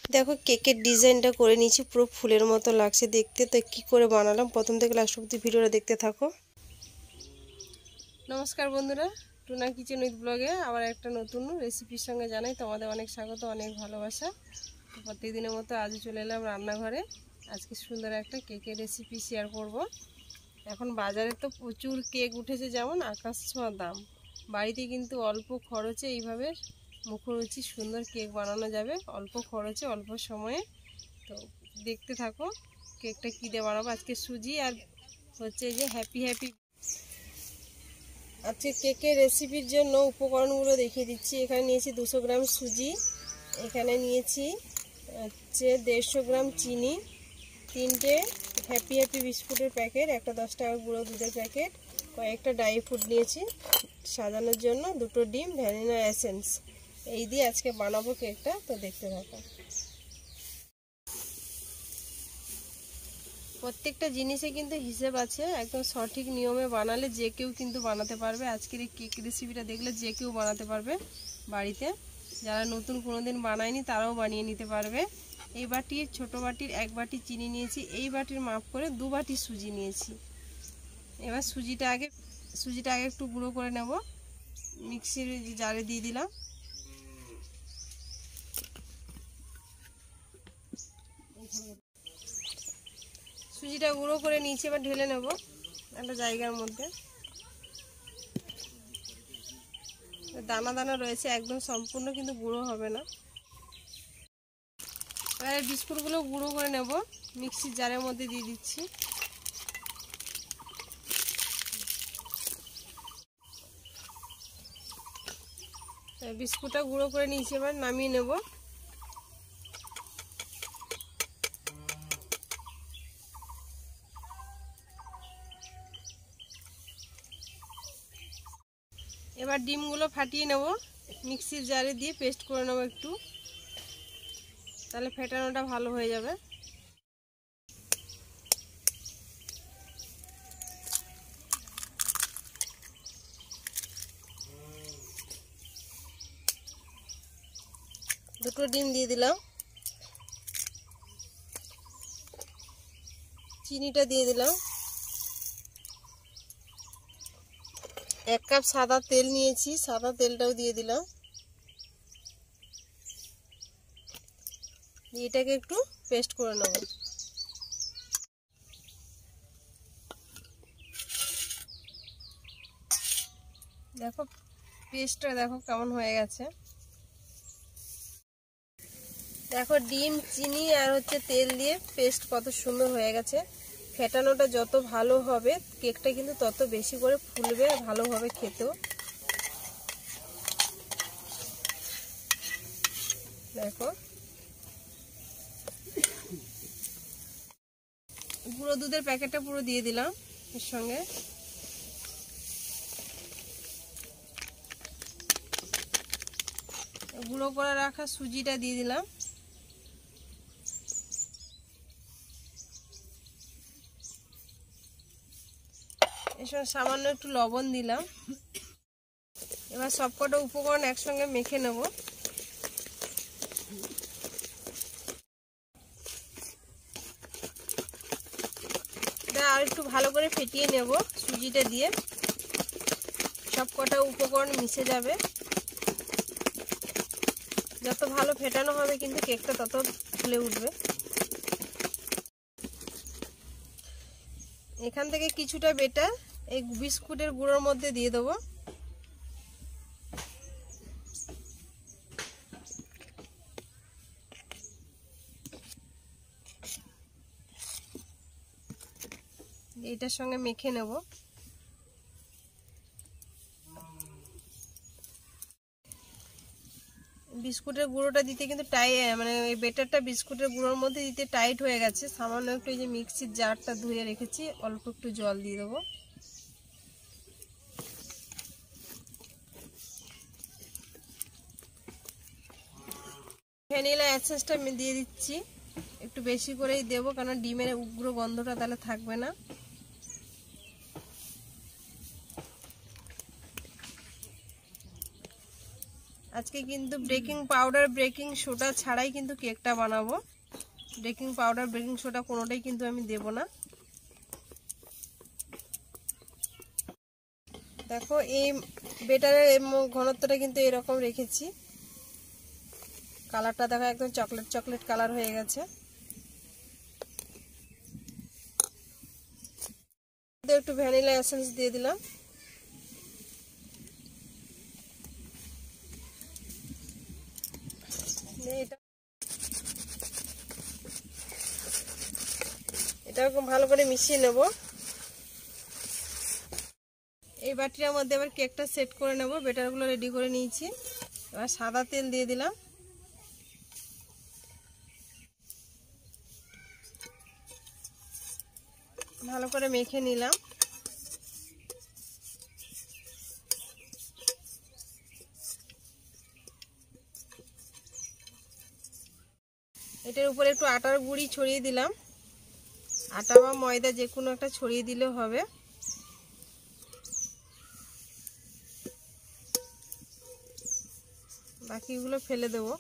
দেখো কেকের ডিজাইনটা করে নিয়েছি, পুরো ফুলের মতো লাগছে দেখতে। তো কি করে বানালাম প্রথম থেকে লাস্ট অবধি ভিডিওটা দেখতে থাকো। নমস্কার বন্ধুরা, টুনা কিচেন উইথ ব্লগে আবার একটা নতুন রেসিপির সঙ্গে জানাই তোমাদের অনেক স্বাগত, অনেক ভালোবাসা। প্রত্যেকদিনের মতো আজও চলে এলাম রান্নাঘরে। আজকে সুন্দর একটা কেকের রেসিপি শেয়ার করব। এখন বাজারে তো প্রচুর কেক উঠেছে, যেমন আকাশ ছোঁয়া দাম। বাড়িতে কিন্তু অল্প খরচে এইভাবে মুখরোচি সুন্দর কেক বানানো যাবে, অল্প খরচে অল্প সময়ে। তো দেখতে থাকো কেকটা কী দিয়ে বানাবো। আজকে সুজি আর হচ্ছে যে হ্যাপি হ্যাপি। আজকে কেকের রেসিপির জন্য উপকরণগুলো দেখিয়ে দিচ্ছি। এখানে নিয়েছি 200 গ্রাম সুজি, এখানে নিয়েছি হচ্ছে 150 গ্রাম চিনি, 3টে হ্যাপি হ্যাপি বিস্কুটের প্যাকেট, একটা 10 টাকার গুঁড়ো দুধের প্যাকেট, কয়েকটা ড্রাই ফ্রুট নিয়েছি সাজানোর জন্য, 2টো ডিম, ভ্যানিলা এসেন্স। এই দিয়ে আজকে বানাবো কেকটা। তো দেখতে থাকো। প্রত্যেকটা জিনিসে কিন্তু হিসেব আছে, একদম সঠিক নিয়মে বানালে যে কেউ কিন্তু বানাতে পারবে। আজকের এই কেক রেসিপিটা দেখলে যে কেউ বানাতে পারবে বাড়িতে। যারা নতুন কোনোদিন বানায়নি তারাও বানিয়ে নিতে পারবে। এই বাটির, ছোট বাটির 1 বাটি চিনি নিয়েছি, এই বাটির মাপ করে 2 বাটি সুজি নিয়েছি। এবার সুজিটা আগে একটু গুঁড়ো করে নেব। মিক্সির জারে দিয়ে দিলাম। সুজিটা গুঁড়ো করে নিয়েছি, এবার ঢেলে নেব একটা জায়গার মধ্যে। দানা দানা রয়েছে, একদম সম্পূর্ণ কিন্তু গুঁড়ো হবে না। এবার বিস্কুটগুলো গুঁড়ো করে নেব, মিক্সির জারের মধ্যে দিয়ে দিচ্ছি। বিস্কুটটা গুঁড়ো করে নিয়েছি, এবার নামিয়ে নেব। এবার ডিমগুলো ফাটিয়ে নেব, মিক্সির জারে দিয়ে পেস্ট করে নেব একটু, তাহলে ফেটানোটা ভালো হয়ে যাবে। দুটো ডিম দিয়ে দিলাম, চিনিটা দিয়ে দিলাম, 1 কাপ সাদা তেল নিয়েছি, সাদা তেলটাও দিয়ে দিলাম। এটাকে একটু পেস্ট করে নেব। দেখো পেস্টটা দেখো কেমন হয়ে গেছে। দেখো ডিম, চিনি আর হচ্ছে তেল দিয়ে পেস্ট কত সুন্দর হয়ে গেছে। ফেটানোটা যত ভালো হবে কেকটা কিন্তু তত বেশি করে ফুলবে, ভালো হবে খেতেও। দেখো গুঁড়ো দুধের প্যাকেটটা পুরো দিয়ে দিলাম এর সঙ্গে। গুঁড়ো করে রাখা সুজিটা দিয়ে দিলাম। এর সঙ্গে সামান্য একটু লবণ দিলাম। এবার সবকটা উপকরণ একসঙ্গে মেখে নেব। এটা আর একটু ভালো করে ফেটিয়ে নেব সুজিটা দিয়ে, সবকটা উপকরণ মিশে যাবে। যত ভালো ফেটানো হবে কিন্তু কেকটা তত ফুলে উঠবে। এখান থেকে কিছুটা বেটার এই বিস্কুটের গুঁড়োর মধ্যে দিয়ে দেবো। এটার সঙ্গে মেখে নেব। বিস্কুটের গুঁড়োটা দিতে কিন্তু মানে এই বেটারটা বিস্কুটের গুঁড়োর মধ্যে দিতে টাইট হয়ে গেছে। সামান্য একটু এই যে মিক্সির জারটা ধুয়ে রেখেছি, অল্প একটু জল দিয়ে দেবো। ভ্যানিলা এসেন্সটা আমি দিয়ে দিচ্ছি, একটু বেশি করেই দেবো, কারণ ডিমের উগ্র গন্ধটা তাহলে থাকবে না। আজকে কিন্তু বেকিং পাউডার বেকিং সোডা ছাড়াই কিন্তু কেকটা বানাবো। বেকিং পাউডার বেকিং সোডা কোনোটাই কিন্তু আমি দেব না। দেখো এই বেটারের ঘনত্বটা কিন্তু এরকম রেখেছি। কালারটা দেখো একদম চকলেট চকলেট কালার হয়ে গেছে। একটু ভ্যানিলা এসেন্স দিয়ে দিলাম। এটা ভালো করে মিশিয়ে নেব। এই বাটিটার মধ্যে আবার কেকটা সেট করে নেব। বেটারগুলো রেডি করে নিয়েছি। এবার সাদা তেল দিয়ে দিলাম। ভালো করে মেখে নিলাম। এটার উপরে একটু আটার গুঁড়ি ছড়িয়ে দিলাম। আটা বা ময়দা যে কোনো একটা ছড়িয়ে দিলেও হবে। বাকিগুলো ফেলে দেবো।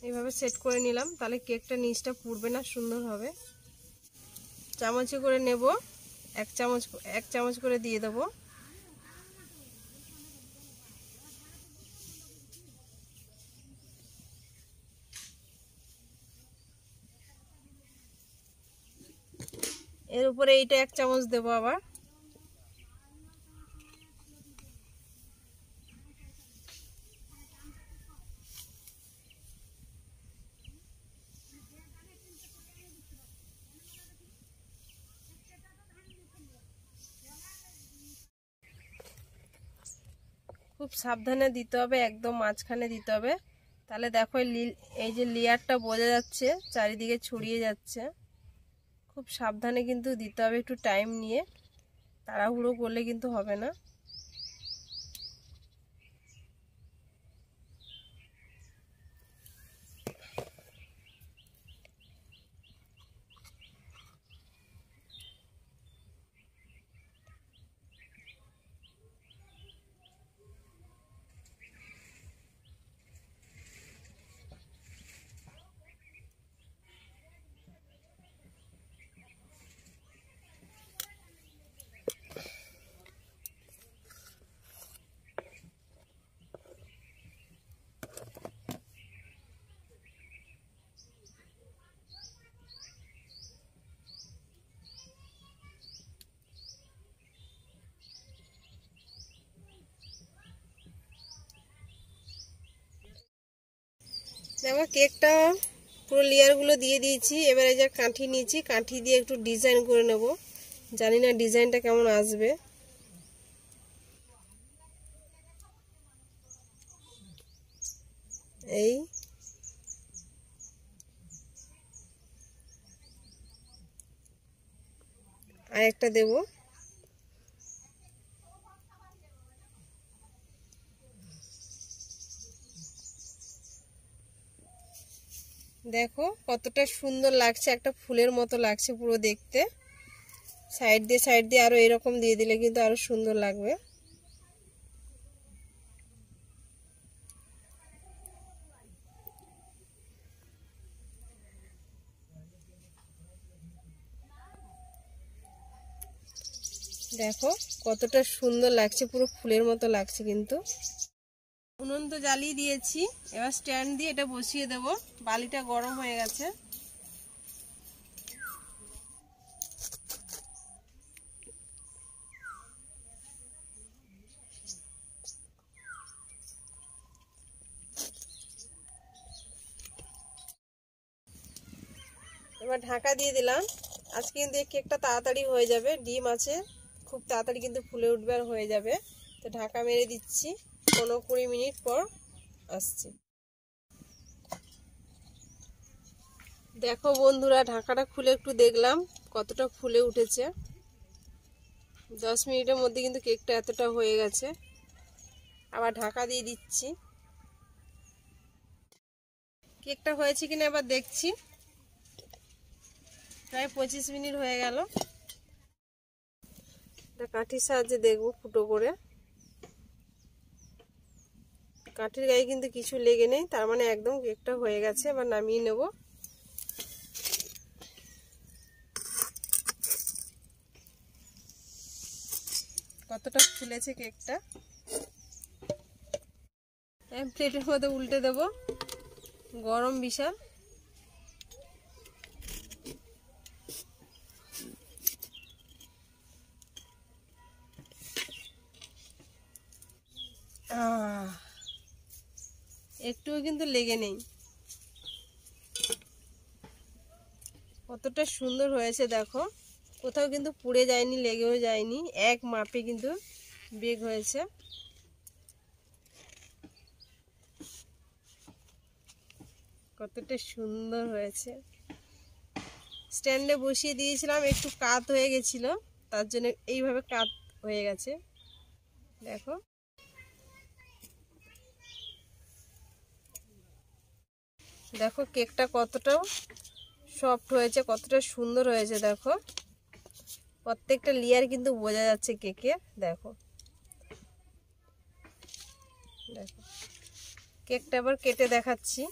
এইভাবে সেট করে নিলাম, তাহলে কেকটা নিচটা পুড়বে না, সুন্দর হবে। চামচে করে নেব, এক চামচ করে দিয়ে দেবো। এর উপরে এইটা এক চামচ দেবো আবার। খুব সাবধানে দিতে হবে, একদম মাঝখানে দিতে হবে। তাহলে দেখো এই যে লেয়ারটা বোঝা যাচ্ছে, চারিদিকে ছড়িয়ে যাচ্ছে। খুব সাবধানে কিন্তু দিতে হবে, একটু টাইম নিয়ে। তাড়াহুড়ো করলে কিন্তু হবে না। দেখো কেকটা পুরো লেয়ারগুলো দিয়ে দিয়েছি। এবার এই যে কাঠি নিয়েছি, কাঠি দিয়ে একটু ডিজাইন করে নেব। জানি না ডিজাইনটা কেমন আসবে। এই আরেকটা দেব। দেখো কতটা সুন্দর লাগছে, একটা ফুলের মতো লাগছে পুরো দেখতে। সাইড দিয়ে আরো এরকম দিয়ে দিলে কিন্তু আরো সুন্দর লাগবে। দেখো কতটা সুন্দর লাগছে, পুরো ফুলের মতো লাগছে কিন্তু। উনুন তো জ্বালিয়ে দিয়েছি, এবার স্ট্যান্ড দিয়ে এটা বসিয়ে দেব। বালিটা গরম হয়ে গেছে। এবার ঢাকা দিয়ে দিলাম। আজকে কিন্তু এই কেকটা তাড়াতাড়ি হয়ে যাবে, ডিম আছে, খুব তাড়াতাড়ি কিন্তু ফুলে উঠবে আর হয়ে যাবে। তো ঢাকা মেরে দিচ্ছি, 15-20 মিনিট পর আসছি। দেখো বন্ধুরা, ঢাকাটা খুলে একটু দেখলাম কতটা ফুলে উঠেছে। 10 মিনিটের মধ্যে কিন্তু কেকটা এতটা হয়ে গেছে। আবার ঢাকা দিয়ে দিচ্ছি। কেকটা হয়েছে কিনা এবার দেখছি। প্রায় 25 মিনিট হয়ে গেল। কাঠির সাহায্যে দেখবো ফুটো করে। কাঠির গায়ে কিন্তু কিছু লেগে নেই, তার মানে একদম কেকটা হয়ে গেছে। এবার নামিয়ে নেব। কতটা ফুলেছে কেকটা। প্লেটের মধ্যে উল্টে দেব, গরম বিশাল। একটুও কিন্তু লেগে নেই। কতটা সুন্দর হয়েছে দেখো, কোথাও কিন্তু পুড়ে যায়নি, লেগেও যায়নি, এক মাপে কিন্তু বেক হয়েছে। কতটা সুন্দর হয়েছে। স্ট্যান্ডে বসিয়ে দিয়েছিলাম, একটু কাত হয়ে গেছিল, তার জন্য এইভাবে কাত হয়ে গেছে। দেখো দেখো কেকটা কতটা সফট হয়েছে, কতটা সুন্দর হয়েছে। দেখো প্রত্যেকটা লেয়ার কিন্তু বোঝা যাচ্ছে কেকের। দেখো দেখো কেকটা আবার কেটে দেখাচ্ছি।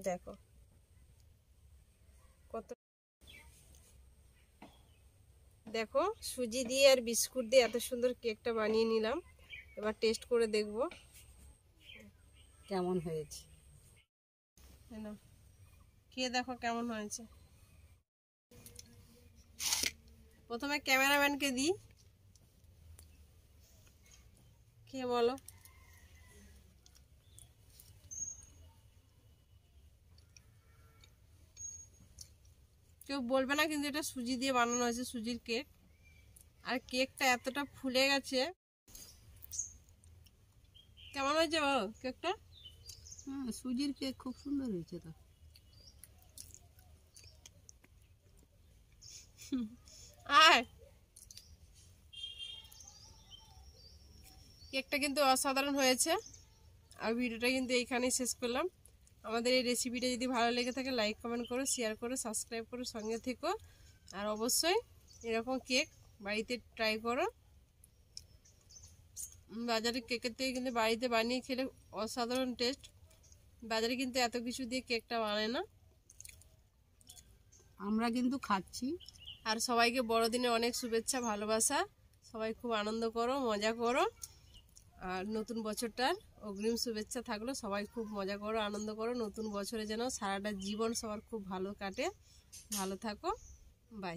দেখো কত, দেখো সুজি দিয়ে আর বিস্কুট দিয়ে এত সুন্দর কেকটা বানিয়ে নিলাম। এবার টেস্ট করে দেখব কেমন হয়েছে। খেয়ে দেখো কেমন হয়েছে। প্রথমে ক্যামেরাম্যানকে দিই, খেয়ে বলো। কেউ বলবে না কিন্তু এটা সুজি দিয়ে বানানো হয়েছে, সুজির কেক। আর কেকটা এতটা ফুলে গেছে। কেমন হয়েছে বলো কেকটা? হ্যাঁ, সুজির কেক খুব সুন্দর হয়েছে তো। আর কেকটা কিন্তু অসাধারণ হয়েছে। আর ভিডিওটা কিন্তু এইখানেই শেষ করলাম। আমাদের এই রেসিপিটা যদি ভালো লেগে থাকে লাইক কমেন্ট করো, শেয়ার করো, সাবস্ক্রাইব করো, সঙ্গে থেকো। আর অবশ্যই এরকম কেক বাড়িতে ট্রাই করো। বাজারে কেকের থেকে কিন্তু বাড়িতে বানিয়ে খেলে অসাধারণ টেস্ট। বাজারে কিন্তু এত কিছু দিয়ে কেকটা বানায় না। আমরা কিন্তু খাচ্ছি। আর সবাইকে বড়দিনে অনেক শুভেচ্ছা, ভালোবাসা। সবাই খুব আনন্দ করো, মজা করো। আর নতুন বছরটার অগ্রিম শুভেচ্ছা থাকলো। সবাই খুব মজা করো, আনন্দ করো। নতুন বছরে যেন সারাটা জীবন সবার খুব ভালো কাটে। ভালো থাকো, বাই।